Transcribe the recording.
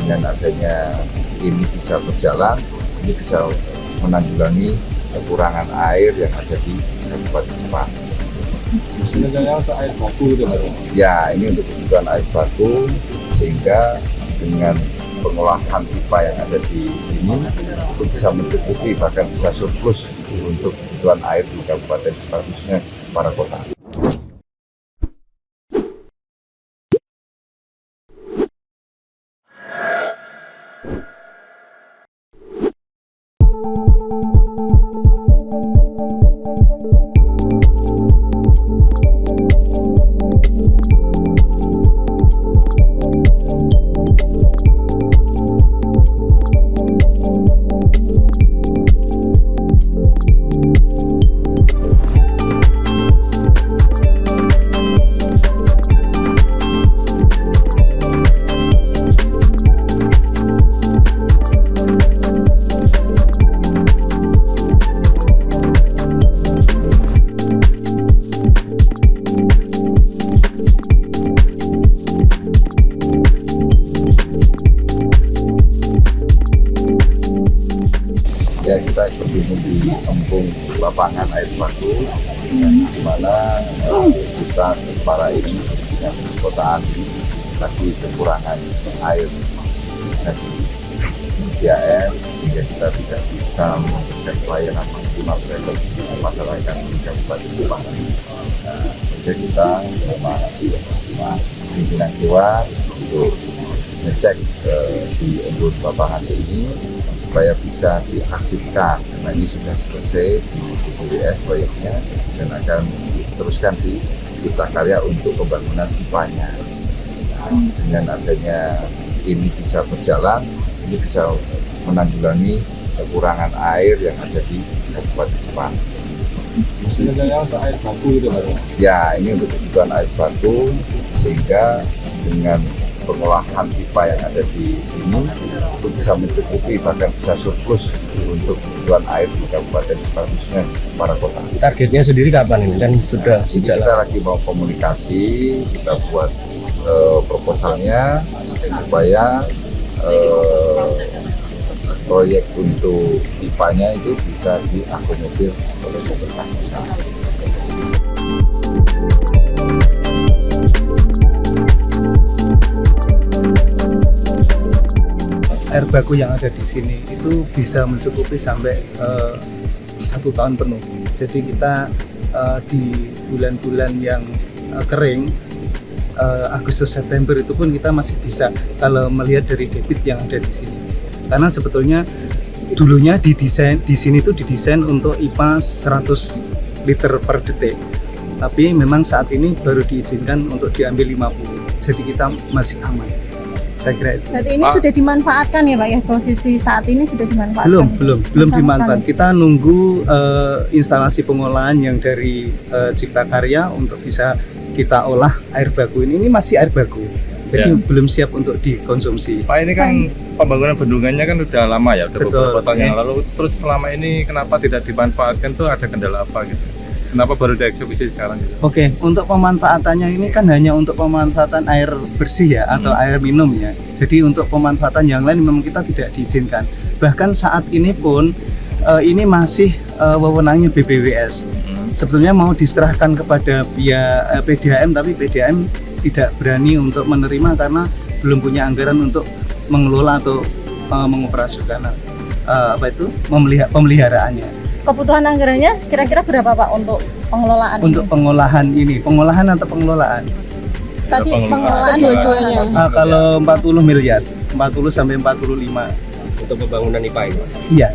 dengan adanya ini bisa berjalan, ini bisa menanggulangi kekurangan air yang ada di Kabupaten Jepang. Sebenarnya untuk air baku gitu Pak. Ya, ini untuk kebutuhan air baku, sehingga dengan pengolahan pipa yang ada di sini itu bisa mencukupi, bahkan bisa surplus untuk kebutuhan air di Kabupaten Jepang, khususnya para kota. Ya, kita seperti di kampung lapangan air baku, di mana kita para ini yang perkotaan ini lagi kekurangan air dari PDAM, sehingga kita tidak bisa memberikan pelayanan maksimal terhadap masyarakat di Kabupaten Jepang. Jadi kita memang pimpinan Dewan untuk ngecek di embun lapangan ini supaya bisa diaktifkan, karena ini sudah selesai di BPWS proyeknya dan akan diteruskan di Cipta Karya untuk pembangunan pipanya. Dengan adanya ini bisa berjalan, ini bisa menanggulangi kekurangan air yang ada di Kabupaten Jepang. Sebenarnya untuk air baku gitu Pak. Ya, ini untuk kebutuhan air baku, sehingga dengan pengolahan pipa yang ada di sini itu bisa mencukupi, bahkan bisa surplus untuk kebutuhan air di Kabupaten Jepang, khususnya para kota. Targetnya sendiri kapan ini? Dan sudah Ini kita lagi mau komunikasi, kita buat proposalnya supaya proyek untuk pipanya itu bisa diakomodir oleh pemerintah pusat. Air baku yang ada di sini itu bisa mencukupi sampai 1 tahun penuh. Jadi kita di bulan-bulan yang kering, Agustus September itu pun kita masih bisa kalau melihat dari debit yang ada di sini. Karena sebetulnya dulunya di sini itu didesain untuk IPA 100 liter per detik. Tapi memang saat ini baru diizinkan untuk diambil 50. Jadi kita masih aman. Saya kira itu. Berarti ini sudah dimanfaatkan ya Pak ya, posisi saat ini sudah dimanfaatkan? Belum dimanfaatkan. Kita nunggu instalasi pengolahan yang dari Cipta Karya untuk bisa kita olah air baku ini masih air baku. Jadi belum siap untuk dikonsumsi. Pak, ini kan pembangunan bendungannya kan sudah lama ya, udah beberapa tahun yang lalu. Terus selama ini kenapa tidak dimanfaatkan, tuh ada kendala apa gitu? Kenapa baru dieksekusi sekarang gitu? Oke, untuk pemanfaatannya ini kan hanya untuk pemanfaatan air bersih ya, atau air minum ya. Jadi untuk pemanfaatan yang lain memang kita tidak diizinkan. Bahkan saat ini pun ini masih wewenangnya BPWS. Sebetulnya mau diserahkan kepada pihak PDAM, tapi PDAM tidak berani untuk menerima karena belum punya anggaran untuk mengelola atau mengoperasikan pemeliharaannya. Kebutuhan anggarannya kira-kira berapa Pak untuk pengelolaan Untuk ini? pengolahan ini, pengolahan atau pengelolaan? Tadi pengelolaan dua-duanya. Kalau 40 miliar, 40 sampai 45. untuk pembangunan IPA ini. Iya.